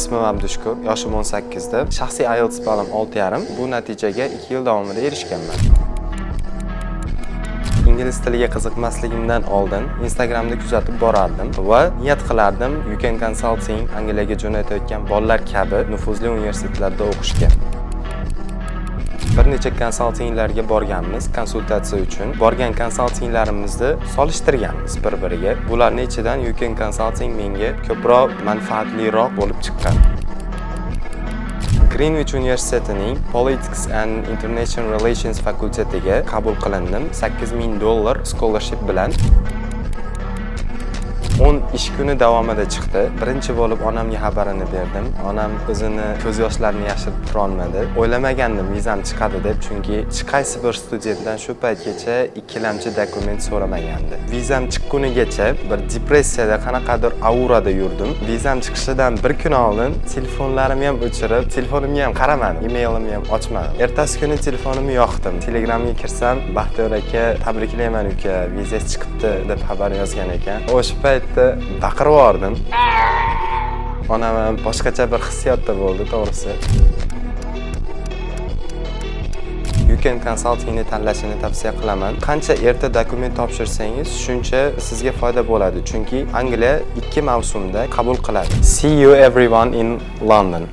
Ismim Abdushkur, yoshim 18 da. Shaxsiy IELTS balim 6,5. Bu natijaga 2 yil davomida erishganman. Ingliz tiliga qiziqmasligimdan oldin Instagramda kuzatib borardim va niyat qilardim UK Consulting Angliyaga jo'natayotgan bolalar kabi nufuzli universitetlarda o'qishga. Bir necha konsaltinglarga borganmiz konsultatsiya uchun. Borgan konsaltinglarimizni solishtirganmiz bir-biriga. Bularning ichidan UK Consulting menga ko'proq manfaatliroq bo'lib chiqqan. Greenwich universitetining Politics and International Relations fakultetiga qabul qilindim. $8,000 scholarship bilan 10 ish kuni davomida chiqdi. Birinchi bo'lib onamga xabarini berdim. Onam o'zini ko'z yoshlarini yashirib tura olmadi. O'ylamagandim vizam chiqadi deb, chunki hech qaysi bir studentdan shu paytgacha ikkilamchi dokument so'ramagandi. Vizam chiqqunigacha bir depressiyada, qanaqadir aurada yurdim. Vizam chiqishidan bir kun oldin telefonlarimni ham o'chirib, telefonimga ham qaramadim, e-mailimni ham ochmadim. Ertasi kuni telefonimni yoqdim. Telegramga kirsam, Baxtiyor aka, tabriklayman uka, vizangiz chiqibdi deb xabar yozgan ekan. O'sha payt baqirib yubordim. Onam ham boshqacha bir hissiyotda bo'ldi, to'g'risi. UK Consultingni tanlashini tavsiya qilaman. Qancha erta dokument topshirsangiz, shuncha sizga foyda bo'ladi, chunki Angliya 2 mavsumda qabul qiladi. See you everyone in London.